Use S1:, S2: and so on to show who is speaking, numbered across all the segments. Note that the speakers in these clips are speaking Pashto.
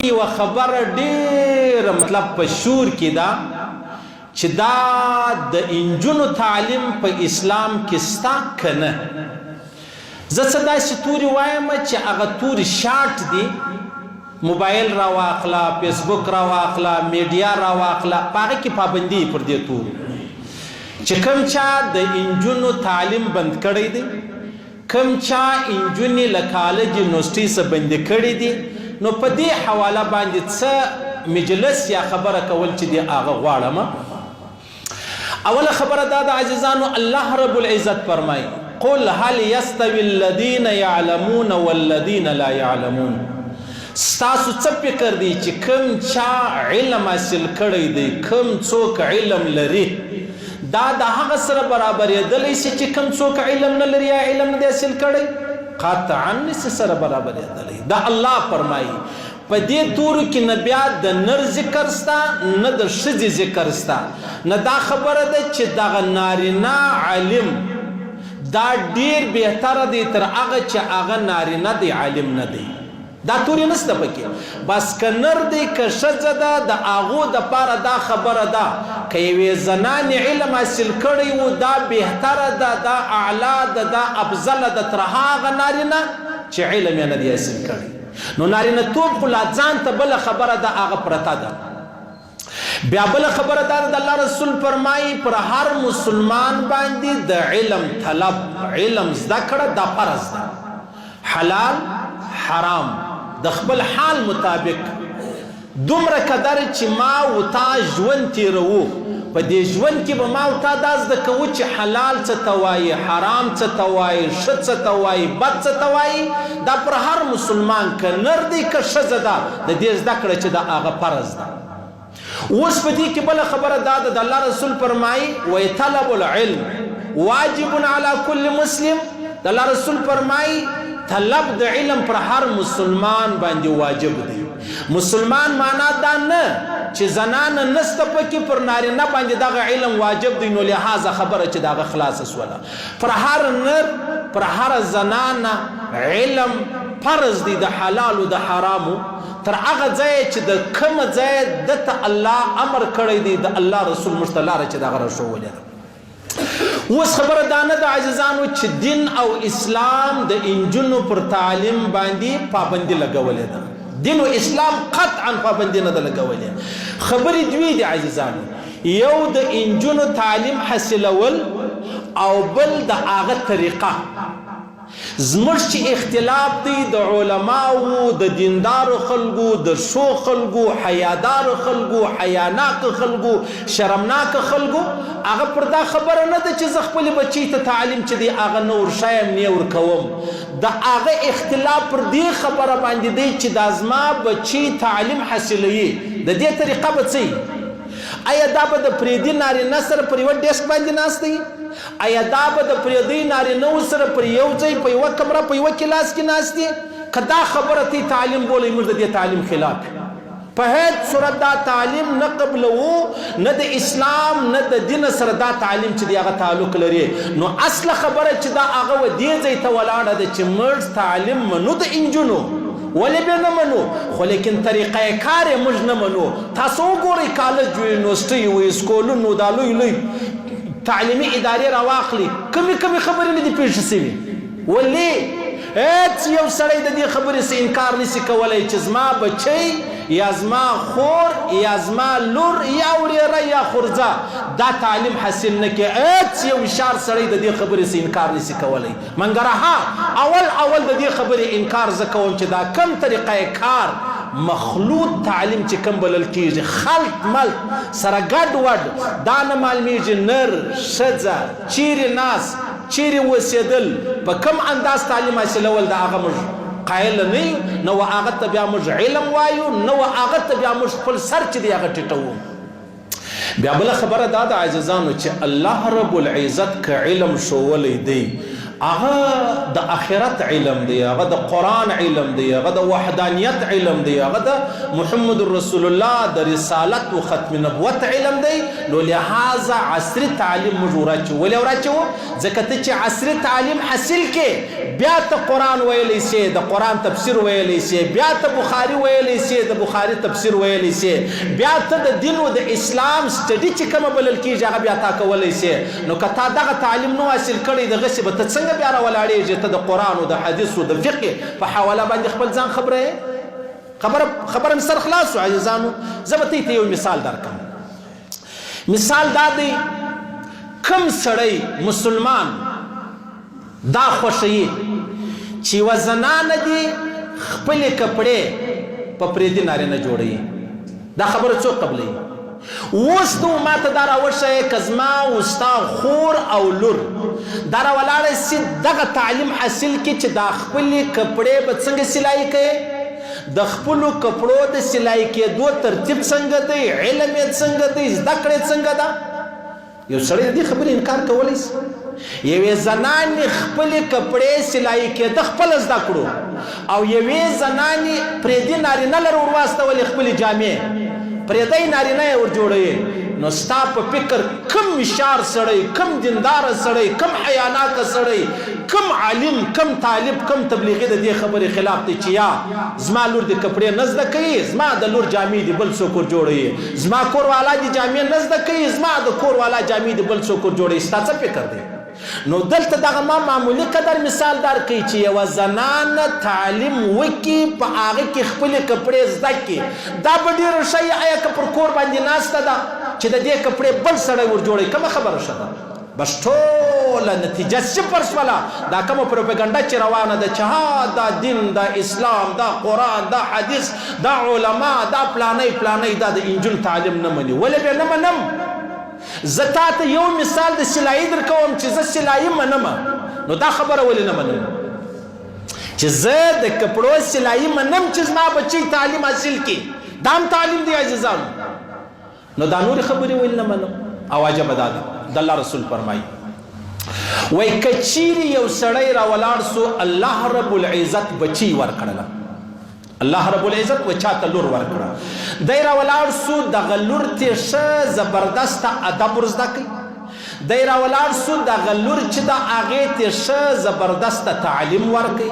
S1: یو خبره ډېره مطلب په شور کې ده چې دا د انجونو تعلیم په اسلام کې ستا که نه. زه څه داسې تورې وایم چې هغه تورې شارټ دي، موبایل را واخله، فیسبوک را واخله، میډیا را واخله، په هغه کې پابندي پر دې تورو چې کوم چا د انجونو تعلیم بند کړی دی، کوم چا انجونې له کالج یونیورسټۍ څخه بندې کړي دي، نو په دې حواله باندې څه مجلس یا خبره کول چې دی هغه غواړم. اوله خبره دا د عزیزانو، الله رب العزت فرمایي قل هل یستوی الذین یعلمون والذین لا یعلمون. ستاسو څه فکر دی چې کوم چا علم حاصل کړی دی، کوم څوک علم لري، دا د هغه سره برابرېدلی شي چې کوم څوک علم نه لري یا علم نه دی حاصل کړی؟ قطعا نشي سره برابرېدلی. دا الله فرمایي. په دې تورو کې نه بیا د نر ذکر سته، نه د ښځې ذکر سته، نه دا خبره ده چې دغه نارینه عالم دا ډېر بهتره دی تر هغه چې هغه نارینه دی عالم نه دی. دا تورې نسته پکې. بس که نر دی که ښځه ده، د هغو دپاره دا خبره ده که یوې زنانې علم حاصل کړی و دا بهتره ده، دا اعلی ده، دا افضله ده تر هغه نارینه چې علم یې نه دی حاصل کړی. نو نارینه توب خو لا ځان ته بله خبره ده، هغه پرته ده. بیا بله خبره دا ده، د الله رسول فرمایي پر هر مسلمان باندې د علم طلب، علم زده کړه دا فرض ده. حلال حرام د خپل حال مطابق دومره قدر چې ما و تا ژوند تیروو، په دې ژوند کې به ما و تا دا زده کوو چې حلال څه ته وایي، حرام څه ته وایي، ښه څه ته وایي، بد څه ته وایي. دا پر هر مسلمان که نر دی که ښځه ده د دې زده کړه چې دا هغه فرض ده. اوس په دې کې بله خبره دا ده، د الله رسول فرمایي وی طلب العلم واجب علی کل مسلم. د الله رسول فرمایي طلب د علم پر هر مسلمان باندې واجب دی. مسلمان معنا دا نه چې زنانه نسته پکې پر نارینه باندې دغه علم واجب دی، نو لحاظه خبره چې دغه خلاصه سوله. پر هر نر پر هر زنانه علم فرض دی د حلال او د حرامو، تر هغه ځای چې د کوم ځای دته الله امر کړی دی، د الله رسول موږ ته لاره چې دغه راښولې ده. اوس خبره دا نه ده عزیزانو چې دین او اسلام د انجونو پر تعلیم باندې پابندي لګولې ده. دین او اسلام قطعا پابندي نه ده لګولې. خبرې دوی دي عزیزانو، یو د انجونو تعلیم حاصلول او بل د هغه طریقه. زموږ چې اختلاف دی د علماو، د دیندارو خلکو، د ښو خلکو، حیادارو خلکو، حیاناک خلکو، شرمناک خلکو، هغه پر دا خبره نه ده چې زه خپل بچی ته تعلیم چې دی هغه نه ورښایم نه ورکوم. د هغه اختلاف پر دې خبره باندې دی چې دا زما بچی تعلیم حاصلوي، د دې طریقه به څه؟ آیا دا به د پردي نارینه سره پر یوه ډیسک باندې ناست دی؟ آیا دا به د پردي نارینهو سره پر یو ځای په یوه کمره په یوه کلاس کې ناست دی؟ که دا خبره تی تعلیم بولئ، موږ د دې تعلیم خلاف په هیڅ صورت دا تعلیم نه قبلوو، نه د اسلام نه د دین سره دا تعلیم چې دی هغه تعلق لري. نو اصله خبره چې دا هغه و دې ځای ته ولاړه ده چې موږ تعلیم منو د انجونو، ولې بیا نه منو؟ خو لیکن طریقه کار یې موږ نه منو. تاسو وګورئ کالج و یونیورسټۍ و اسکولونو دا لوی لوی تعلیمي ادارې راواخلي، کمې کمې خبرې نه دي پېښې سوي. ولې هېڅ یو سړی د دې خبرې څه انکار نشي کولی چې زما بچی یا زما خور یا زما لور یا ورېره یا خورزه دا تعلیم حاصل نه کړي. هېڅ یو هوښیار سړی د دې خبرې څه انکار نشي کولی. مګر ها اول د دې خبرې انکار زه کوم چې دا کم طریقه کار مخلوط تعلیم چې کم بلل کېږي، خلط ملط سره ګډ وډ، دا نه معلومیږي نر ښځه چیرې ناست چیرې اوسېدل، په کم انداز تعلیم حاصلول د هغه موږ قایل نه یو. نه و هغه ته بیا موږ علم وایو، نه و هغه ته بیا موږ خپل سر چې دی هغه ټیټوو. بیا بله خبره دا د عزیزانو چې الله رب العزت که علم ښوولی دی، هغه د آخرت علم دی، هغه د قرآن علم دی، هغه د وحدانیت علم دی، هغه د محمد رسول الله د رسالت و ختم نبوت علم دی. نو لہذا عصري تعلیم موږ وراچو. ولې وراچو؟ ځکه ته چې عصري تعلیم حاصل کې بیا ته قرآن ویلی سي د قرآن تفسیر ویلی سي بیا ته بخاري ویلی سي د بخاري تفسیر ویلی سي بیا ته د دین او د اسلام سټډي چې کومه بلل کېږي هغه بیا تا کولی سي نو که تا دغه تعلیم نو حاصل کړی دغسې به ته څنګه بیا راولاړېږې ته د قرآن او د حدیث او د فقه په حواله باندې خپل ځان خبره مې سر خلاص شو عزیزانو زه به ته یو مثال درکړم مثال دا دی کم سړی مسلمان دا خوښوي چې یوه زنانه دي خپلې کپړې په پردي نارینه جوړوي دا خبره څوک قبلوي اوس نو ماته دا راوښیه که زما او ستا خور او لور دا راولاړه سي دغه تعلیم حاصل کړي چې دا خپلې کپړې به څنګه سلایي کوي د خپلو کپړو د سلایي کېدو ترتیب څنګه دی علم یې څنګه دی زده کړې څنګه ده یو سړی د دې خبرې انکار کولی شي یوې زنانې خپلې کپړې سلایي کېده خپله زده کړو او یوې زنانې پردي نارینه لره ور واستولې خپلې جامې پردی نارینه یې ور جوړوي نو ستا په فکر کم هوښیار سړی کم دینداره سړی کم حیاناکه سړی کم عالم کم طالب کم تبلیغي د دې خبرې خلاف دی چې یا زما لور د کپړې نه زده کوي زما د لور جامې دي بل څوک ور جوړوي زما کور والا دي جامې نه زده کوي زما د کور والا جامې دي بل څوک ور جوړوي ستا څه فکر دی نو دلته دغه ما معمولي قدر مثال درکوي چې یوه زنانه تعلیم وکړي په هغه کې خپلې کپړې زده کړي دا به ډېره ښه آیا که پر کور باندې ناسته ده چې د دې کپړې بل سړی ور جوړوي کومه خبره ښه ده بس ټوله نتیجه صفر شوله دا کومه پروپاګنډه چې روانه ده چې ها دا دین دا اسلام دا قرآن دا حدیث دا علما دا پلانی دا د انجیل تعلیم نه مني ولې بیا نه منم زه تا ته یو مثال د سلایي در کوم چې زه سلایي منم نو دا خبره ولې نه منم چې زه د کپړو سلایي منم چې زما بچی تعلیم حاصل کړي دا هم تعلیم دی عزیزانو نو دا نورې خبرې ولې نه منم او عجبه دا ده د الله رسول فرمایي وایي که چیرې یو سړی راولاړ سو الله رب العزت بچی ورکړله الله رب العزت و چاته لور ورکړه دی راولاړ سو دغه لور ته ښه زبردسته ادب ور زده کوي دی راولاړ سو دغه لور چې د هغې ته ښه زبردسته تعلیم ورکوي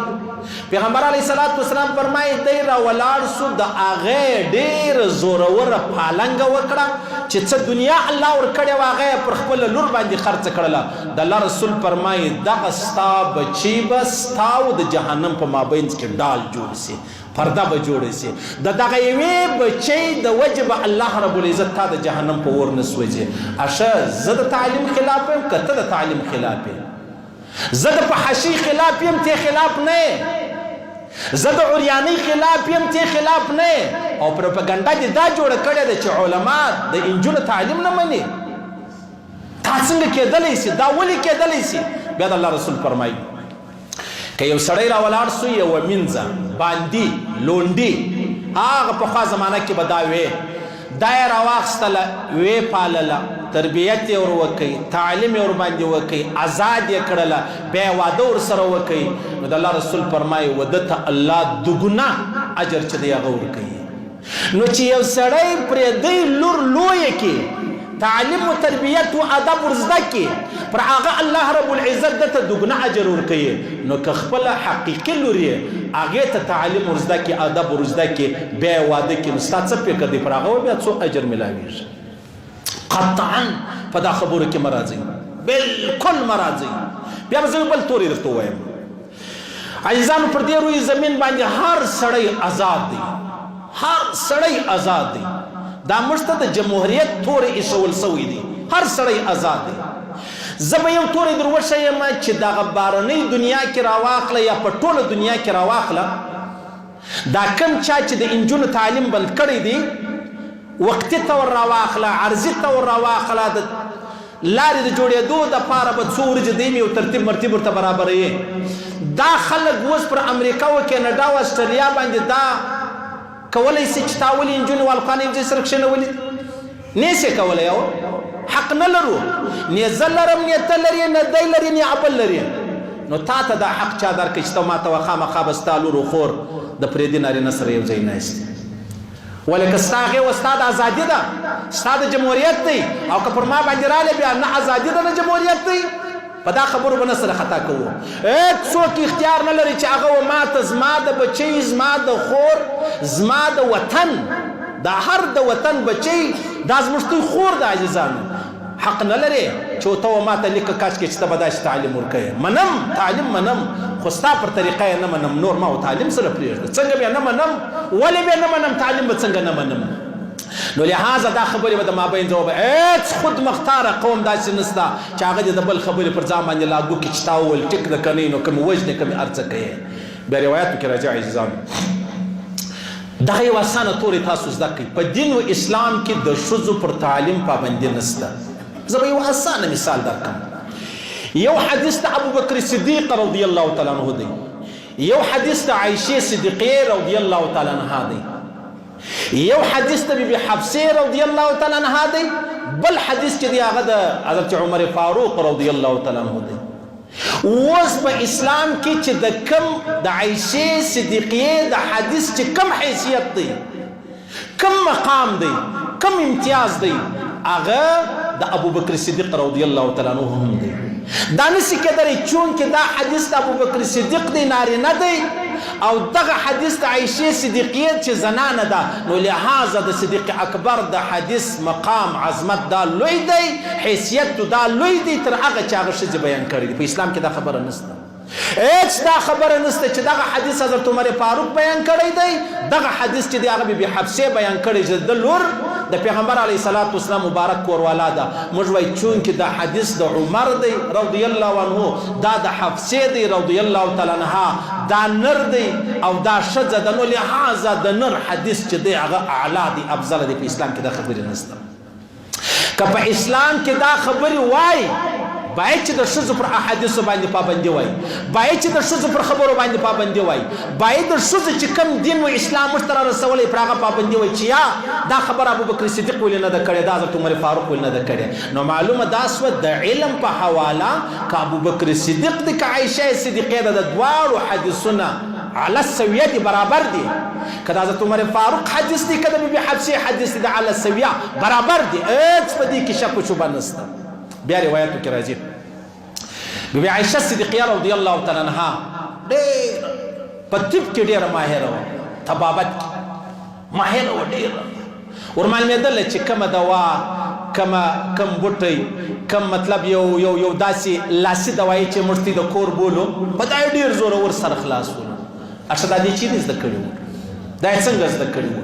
S1: پیغمبر علیه صلات وسلام فرمایي دی راولاړ سو د هغې ډېره زوروره پالنګه وکړه چې څه دنیا الله ورکړې وه هغه یې پر خپله لور باندې خرڅه کړله د الله رسول فرمایي دغه ستا بچي به ستا او د جهنم په مابینځ کې ډال جوړ سي پرده به جوړه سي د دغه یوې بچی د وجې به الله رب العزت تا د جهنم په اور نه سوځي اشه زه د تعلیم خلاف یم که ته د تعلیم خلاف یې زه د فحاشۍ خلاف یم ته خلاف نه زه د عریانۍ خلاف یم ته خلاف نه او پروپاګنډه دې دا جوړه کړې ده چې علما د انجونو تعلیم نه مني تا څنګه کېدلی سي دا ولې کېدلی سي بیا د الله رسول فرمایي که یو سړی راولاړ سو یوه مینځه باندي لونډي هغه پخوا زمانه کې به دا وې دا یې راواخیستله ویې پالله تربیت یې ور وکوي تعلیم یې ورباندې وکوي ازاد یې کړله بیا یې واده ورسره وکوي نو د الله رسول فرمایي وده ته الله دوګونه اجر چې دی هغه ورکوي نو چې یو سړی پردی لور لویه کې تعلیم و تربیت و ادب ورزده کې پر هغه الله رب العزت دته دوګونه اجر ورکوي نو که خپله حقیقي لور یې هغې ته تعلیم ورزده کې ادب ورزده کې بیا یې واده کې نو ستا څه فکر دی پر هغه بیا څو اجر میلاویږي قطعا په دا خبرو کې مه راځئ بلکل مه راځئ بیا به زه بل تورې درته ووایم عزیزانو پر دې روی زمین باندې هر سړی آزاد دی هر سړی آزاد دی دا موږ ته د جمهوریت تورې ایښول سوی دی هر سړی آزاد دی زه به یو تورې در وښیم چې دغه بارنۍ دنیا کې راواخله یا په ټوله دنیا کې راواخله دا کم چا چې د انجونو تعلیم بند کړی دی وقتي طور راواخله عرضي طور راواخله د لارې د جوړېدو دپاره به څو ورځې دی یو ترتیب مرتیب ورته برابروي دا خلک اوس پر امریکا و کینیډا و اسټرالیا باندې دا کولی سي چې تا ولې نجونې والقانې یو ځای سره کښېنولي نه یې کولی او حق نه لرو نه زه لرم نه ته لرې نه دی لري نه عبل لري نو تا ته دا حق چا درکړي چې ته ما ته خامخا به ستا لور و خور د پردي نارینه سره یو ځای ناست ولې که ستا هغې و ستا د ازادي ده ستا د جمهوریت دی او که پر ما باندې رالی بیا نه ازادي ده نه جمهوریت دی په دا خبرو به نه سره خطا کوو. څوک اختیار نه لري چې هغه ماته زما د بچی، زما د خور، زما د وطن، دا هر د وطن بچی دا زموږ خور د عزیزانو حق نه لري چې ته ماته لیکه کاشکې چې ته به داسې تعلیم ورکوې. منم تعلیم منم، خو ستا پر طریقه یې نه منم، نور ما و تعلیم سره پرېږده. څنګه بیا نه منم؟ ولې بیا نه منم؟ تعلیم به څنګه نه منم؟ نو لحاظه دا خبرې به د مابین ځواب هېڅ خود مختاره قوم داسې نشته چې هغه دې د بل خبرې پر ځان باندې لاګو کړي چې تا وویل ټیک ده که نه نو کمې وژنې کمې هر څه کوې. بیا روایاتو کې راځي عزیزانو دغه یو اسانه تورې تاسو زده کړئ. په دین و اسلام کې د ښځو پر تعلیم پابندي نشته. زه به یو اسانه مثال درکړم. یو حدیث د ابوبکر صدیق رضی الله تعالی عنه دی، یو حدیث د عایشې صدیقې رضی الله تعالی عنها دی، یو حدیث د بیبي حفصې رضی الله تعالی عنها دی، بل حدیث چې دی هغه د حضرت عمر فاروق رضی الله تعالی عنه دی. اوس په اسلام کې چې د کم د عایشې صدیقې د حدیث چې کم حیثیت دی، کم مقام دی، کم امتیاز دی، هغه د ابوبکر صدیق رضی الله تعالی عنه هم دی. دا نسی کېدلی چونکې دا حدیث د ابوبکر صدیق دی، نارینه دی، او دغه حدیث د عایشې صدیقیه چې زنانه ده، نو لحاظه د صدیق اکبر د حدیث مقام عظمت دا لوی دی، حیثیت دا لوی دی تر هغه چې هغه ښځې بیان کړی دی. په اسلام کې دا خبره نشته. هیڅ دا خبره نشته چې دغه حدیث حضرت عمر فاروق بیان کړی دی، دغه حدیث چې دی هغه بیبي حفصې بیان کړی چې د لور د پیغمبر علیه الصلاة والسلام مبارک کوروالا ده. موږ وایو چونکې دا حدیث د عمر دی رضی الله عنه، دا د حفصې دی رضی الله تعالی عنها، دا نر دی او دا ښځه ده، نو لحاظه د نر حدیث چې دی هغه اعلی دی، افضل دی. په اسلام کې دا خبرې نشته. که په اسلام کې دا خبرې وای باید چې د ښځو پر احادیثو باندې پابندي وای، باید چې د ښځو پر خبرو باندې پابندي وای، باید د ښځو چې کم دین و اسلام موږ ته رارسولی پر هغه پابندي وای چې یا دا خبره ابوبکر صدیق ولې نه ده کړې، دا حضرت عمر فاروق ولې نه ده کړې. نو معلومه دا سوه د علم په حواله که ابوبکر صدیق دی که عایشه صدیقې ده، د دواړو حدیثونه علی السویه دي، برابر دي. که د حضرت عمر فاروق حدیث دی که د بیبي حفصې حدیث دی، د علی السویه برابر دي، هېڅ په دې کې شک و شبهه نشته. بیا روایاتو کې راځي بیبي عایشه صدیقیه رضی الله تعالی عنها ډېر په طب کې ډېره ماهره وه، طبابت کې ماهره وه ډېره. ورمعلومېدله چې کومه دوا، کم بوټی، کم مطلب یو داسې لاسي دوایي چې موږ د کور بولو، په دا یې ډېر زورور سره خلاص ولو. اښه دا دې چیرې زده کړي وو؟ دا یې څنګه زده کړي وو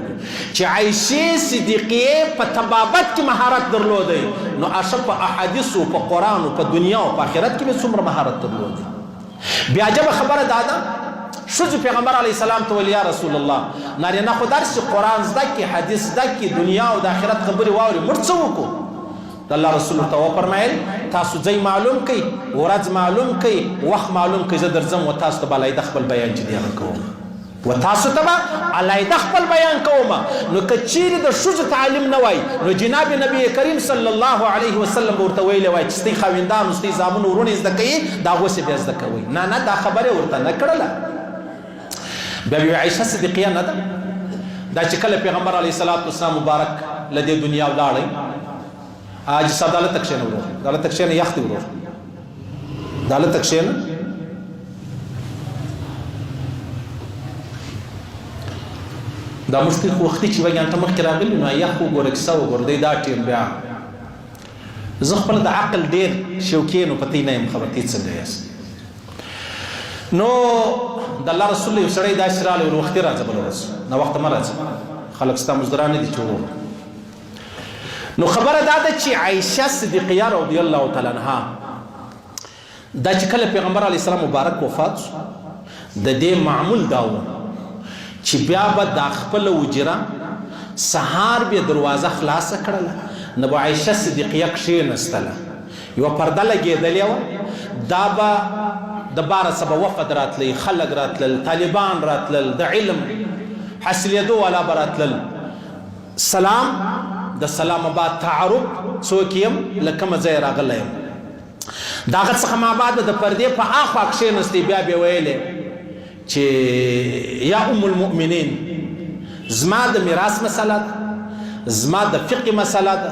S1: چې عایشې صدیقیې په طبابت کې مهارت درلودی، نو اښه په احادیثو، په قرآن، په دنیا او په آخرت کې به څومره مهارت درلودی. بیا عجبه خبره دا ده ښځو پیغمبر علیه السلام ته ویل یا رسول الله نارینه خو داسې قرآن زده کړي، حدیث زده کړي، دنیا او د آخرت خبرې واوري، موږ څه وکړو؟ د الله رسول ورته وفرمایل تاسو ځای معلوم کړئ، ورځ معلوم کړئ، وخت معلوم کړئ، زه درځم و تاسو ته به علیحده خپل بیان چې دی هغه کوم، و تاسو ته به علیحده خپل بیان کوم. نو که چیرې د ښځو تعلیم نه وای نو جناب نبی کریم صلی الله علیه وسلم به ورته ویلی وای چې ستاسې خاوندانو، ستاسې زامنو، وروڼې زده کوي، د هغو بیا زده کوئ. نه دا خبرې ورته نه کړله. بیا بیبي عایشه صدیقیه نه ده دا چې کله پیغمبر علیه الصلاة والسلام مبارک له دې دنیا ولاړی، حاجي صاحب دا هلته کښېنه ورور، دا هلته کښېنه، یخ دی ورور، دا هلته کښېنه. دا موږ ته خو وختي چې یوه ګنټه مخکې راغلي نو یخ وګوره، کیسه وګوره، دی دا ټیم بیا زه خپله د عقل ډېر شوقي نو پتې نه یم خبر ته څنګه یاست. نو د الله رسول یو سړی داسې راغلی ور وختي راځه بله ورځ، ناوخته مه راځه، خلک ستا مزدران نه دي چې ورور. نو خبره دا ده چې عایشه صدیقیه رضی الله تعالی عنها دا چې کله پیغمبر علیه السلام مبارک وفات شو، د دې معمول دا و چې بیا به دا خپله وجره سهار به دروازه خلاصه کړله، نو به عایشه صدیقیه کښېنستله، یوه پرده لګېدلې وه، دا به د باره څه به وفد راتلی، خلک راتلل، طالبان راتلل، د علم حاصلېدو والا به راتلل، سلام د سلام بعد تعارف څوک یم له کومه ځایه راغلی یم، د هغه څخه ما بعد د پردې په اخوا کښېنستې، بیا به ویلې چې یا ام المؤمنین زما د میراث مسله ده، زما د فقه مسله ده،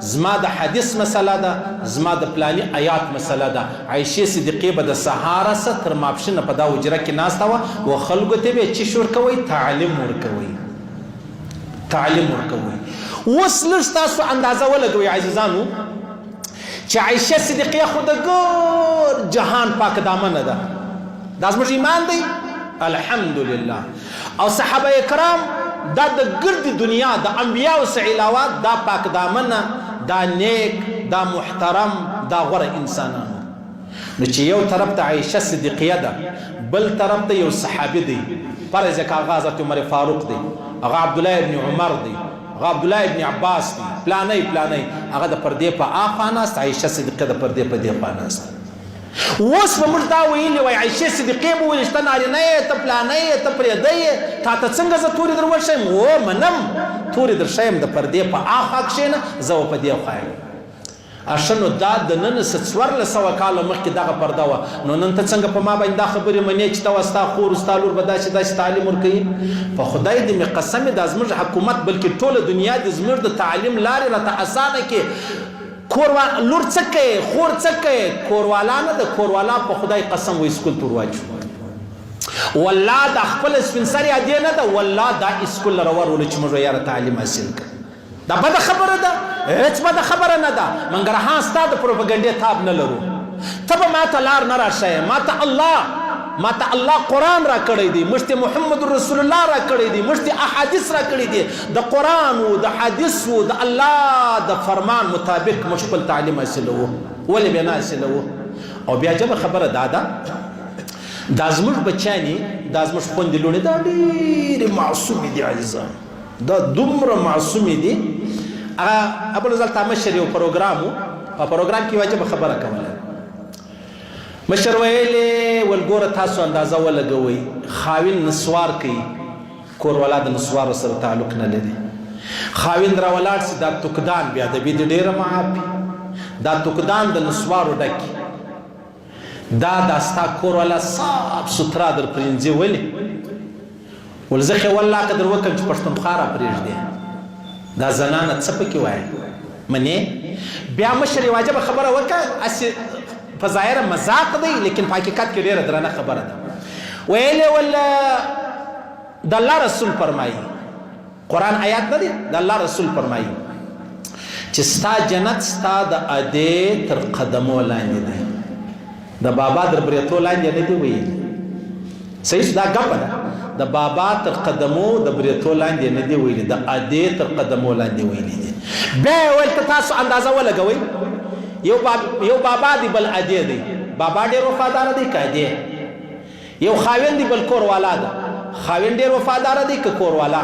S1: زما د حدیث مسله ده، زما د پلاني آیات مسله ده. عایشې صدیقې به د سهاره څه تر ماپښینه په دا حجره کې ناسته وه و خلکو ته به یې چی ورکوئ؟ تعلیم ورکوئ. تعلیم ورکوئ. اوس لږ تاسو اندازه ولګوئ عزیزانو چې عایشه صدیقې خو د ګور جهان پاک دامنه ده. دا زموږ ایمان دی الحمدلله. او صحابه کرام دا د ګرد دنیا د انبیاء څخه علاوه دا پاک دامنه، دا نیک، دا محترم، دا غوره انسانانو. نو چې یو طرف ته عایشه صدیقیه ده، بل طرف ته یو صحابي دی، فرض که هغه حضرت عمر فاروق دی، هغه عبدالله ابن عمر دی، هغه عبدالله ابن عباس دی، پلانی هغه د پردې په آخوا ناست، عایشه صدیقه د پردې په دې خوا ناست. اوس به موږ دا ویلي وای عایشې صدیقې به ویل چې ته نارینه یې، ته پلانی یې، ته پرېده یې، تا ته څنګه زه تورې در وښیم؟ و منم تورې در ښیم، د پردې په آخوا کښېنه، زه به په دې خوا یم. اشه نو دا د نن 1400 کاله مخکې دغه پرده وه، نو نن ته څنګه په ما باندې دا خبرې منې چې ته ستا خور ستا لور به داسې تعلیم ورکوي؟ په خدای دې مې قسم دا زموږ حکومت بلکې ټوله دنیا دې زموږ د تعلیم لارې راته اسانه کړي. لور څه کوي، خور څه کوي؟ کوروالا نه ده، کوروالا په خدای قسم وایي اسکول ته ورواچو. والله دا خپل سپین سرې ادې نه ده، والله دا اسکول له راورولو چې موږ یاره تعلیم حاصل کړو. دا بده خبره ده؟ هیڅ بده خبره نه ده. منګرهان ستا د پروپاګنډې تاب نه لرو. ته به ما ته لار نه راښیې، ما ته الله قرآن را کړی دی، موږ ته محمد رسول الله را کړی دی، موږ ته احادیث را کړی دی. د قرآن و د حدیث و د الله د فرمان مطابق موږ خپل تعلیم حاصلوو. ولې بیا نه حاصلوو؟ او بیا جبه خبره دا ده دا زموږ بچیانې، دا زموږ خویندې لوڼې دا ډېرې معصومې دي عزیزان، دا دومره معصومې دي. هغه ابوالفضل تا مشر یو پروګرام و، په پروګرام کې واجبه خبره کوله. مشر ویلې ولګوره تاسو اندازه ولګوئ، خاوین نسوار کوي، کوروالا د نسوارو سره تعلق نه لري. خاوین راولاړ سي دا توکدان بیا د بي ډېره معافي، دا توکدان د نسوارو ډکي، دا ستا کوروالا صاف سوترا در پرینځي. ولې؟ ول زه خو والله قدر وکم چې پښتونخوا را پرېږدي، دا زنانه څه پکې وایي منې؟ بیا مشر واجبه خبره وکړه، اسې په ظاهره مذاق دی لیکن په حقیقت کې ډېره درنه خبره ده. ویلې ولا د الله رسول فرمایي، قرآن آیات نه دی، د الله رسول فرمایي چې ستا جنت ستا د ادې تر قدمو لاندې دی، د بابا در بریتو لاندې نه دی ویلي. صحیح دا ګپه ده، د بابا تر قدمو د بریتو لاندې نه دی ویلي، د ادې تر قدمو لاندې ویلي دي. بیا ویل ته تاسو اندازه ولګوئ، یو بابا دی بل ادې دی، بابا ډېر وفادار دی که ادې؟ یو خاوین دی بل کور والا ده، خاوین ډېر وفادار دی که کور والا؟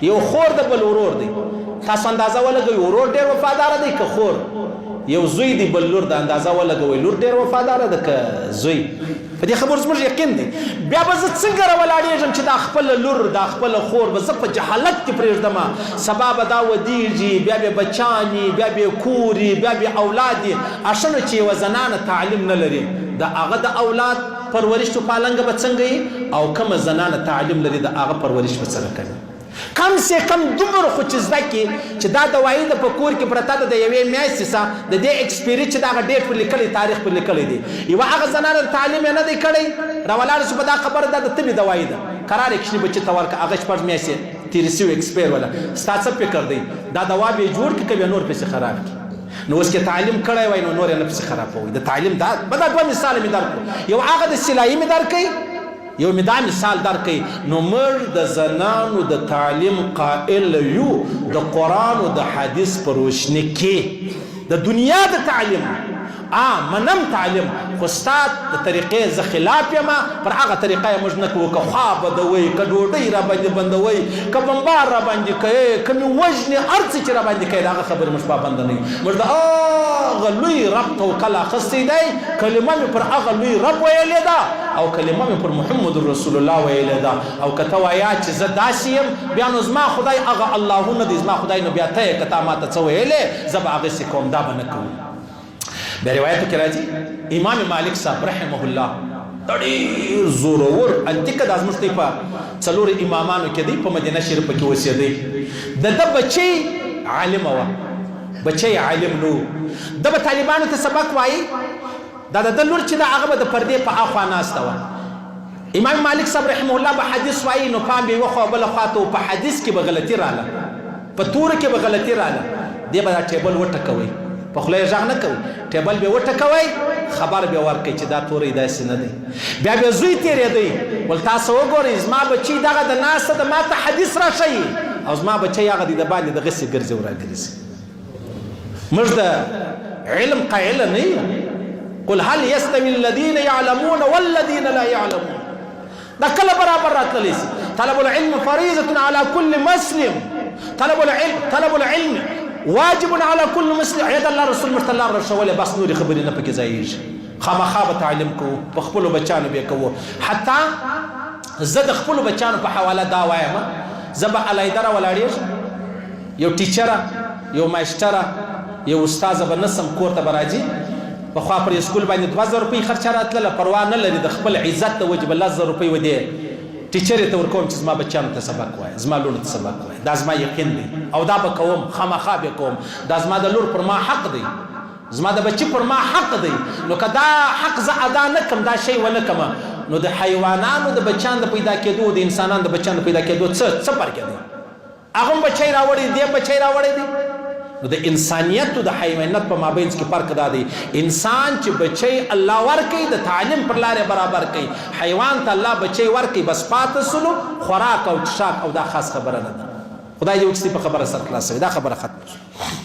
S1: یو خور د بل ورور دی، تاسو اندازه ولګوئ ورور ډېر وفادار دی که خور؟ یو زوی دی بل لور د اندازه ولګوئ لور ډېر وفاداره ده که زوی؟ په دې خبرو زموږ یقین دی. بیا به زه څنګه راولاړېږم چې دا خپله لور دا خپله خور به زه په جهالت کې پرېږدم؟ سبا به دا ودېږي، بیا به بچاني، بیا به کوري، بیا به اولاد وي. اشنو چې یوه زنانه تعلیم نه لري، د هغه د اولاد پرورش تو پالنګه به څنګه وي؟ او کومه زنانه تعلیم لري د هغه پرورش به څنګه کوي؟ کم سے کم دومره خو چې زده کړي چې دا دوايي د په کور کې پرته ده، د یوې میاشتې څخه د دې ایکسپیري چې دغه ډیټ پر لیکلی، تاریخ پر لیکلی دی. یوه هغه زنانه تعلیم یې نه دی کړی، راولاړه شو په دا خبره ده د تبې دوايي ده، قرار یې کښني بچي ته ورکړه، هغه 4 میاشتې تېرې سوي ایکسپیر وله. ستا څه فکر دی دا دوا به یې جوړ کړي که بیا نور پسې خراب کړي؟ نو اوس کې تعلیم کړی وای نو نور یې نه پسې خرابوي. د تعلیم دا به دا 2 مثاله مې درکړو، یو هغه د سلایي مې درکوي، یو مې دا مثال درکوي. نو موږ د زنانو د تعلیم قائل یو د قرآن او د حدیث په روشني کې، د دنیا د تعلیم منم تعلیم، خو ستا د طریقې زه خلاف یم، پر هغه طریقه یې موږ نه کوو. که خوا بدوئ، که ډوډۍ را باندې بندوئ، که بمبار را باندې کوئ، که مې وژنې، هر څه چې را باندې کوئ د هغه خبرې موږ پابنده نه یو. موږ د هغه لوی رب توکل اخیستی دی، کلمه مې پر هغه لوی رب ویلې ده او کلمه مې پر محمد رسول الله ویلې ده. او که ته وایه چې زه داسې یم، بیا نو زما خدای هغه اللهونه دی، زما خدای نو بیا ته یې که تا ما ته څه ویلې زه به هغسې کوم، دا به نه کوو. بیا روایتو کې راځي امام مالک صاحب رحمه الله ډېر زورور انتیکه دا زموږ دی په 4 امامانو کې دی، په مدینه شریفه کې اوسېدی. د ده بچی عالمه وه، بچی عالم نو د به طالبانو ته سبق وایي دا د لور چې دا هغه به د پردې په اخوا ناسته وه امام مالک صاحب رحمه الله به حدیث وایي نو پام به وخوا بله خواته په حدیث کې به غلطي راله په توره کې به غلطي راله دی به دا ټیبل وټکوئ په خوله یې غږ نه کوي ټیبل به وټکوئ خبر به ورکوئ چې دا توری داسې نه دی بیا به زوی تېرېدی ول تاسو وګورئ زما بچي دغه د ناسته د ما ته حدیث راښیي او زما بچی هغه دی د باندې دغسې ګرځي او راګرځي موږ د علم قایله نه یو قل هل یستوي الذین یعلمون والذین لا یعلمون دا کله برابر راتللی سي طلب العلم فریضة على كل مسلم طلب العلم واجب على كل مسلم عید الله رسول مشته الله رسوله بس نورې خبرې نه پکې ځایېږي خامخا به تعلیم کوو په خپلو بچیانو به یې کوو حتی زه د خپلو بچیانو په حواله دا وایم زه به علیحده راولاړېږم یو ټیچره یو ماشټره یو استاذه به نسم کور ته به راځي پخوا پر اسکول باندې 2000 روپۍ خرچه راتلله پروا نه لري د خپل عزت د وجې به 10,000 روپۍ ودې ټیچرې ته ورکوم چې زما بچیانو ته سبق وایه زما لورو ته سبق وایه دا زما یقین دی او دا به کوم خامخا به کوم دا زما د لور پر ما حق دی زما د بچي پر ما حق دی نو که دا حق زه ادا نه کړم دا شی ونه کړم نو د حیوانانو د بچیانو د پیدا کېدو د انسانانو د بچیانو د پیدا کېدو څه فرق دی هغه هم بچی راوړی دی بچی راوړی دی نو د انسانیت او د حیوانیت په مابینځ کې فرق دا دی انسان چې بچی الله ورکوي د تعلیم پر لارې برابر کوي حیوان ته الله بچی ورکوي بس پاته سلو خوراک او چشاک او دا خاص خبره نه ده خدای دې وکړي په خبره سره خلاصوي دا خبره ختمه شوه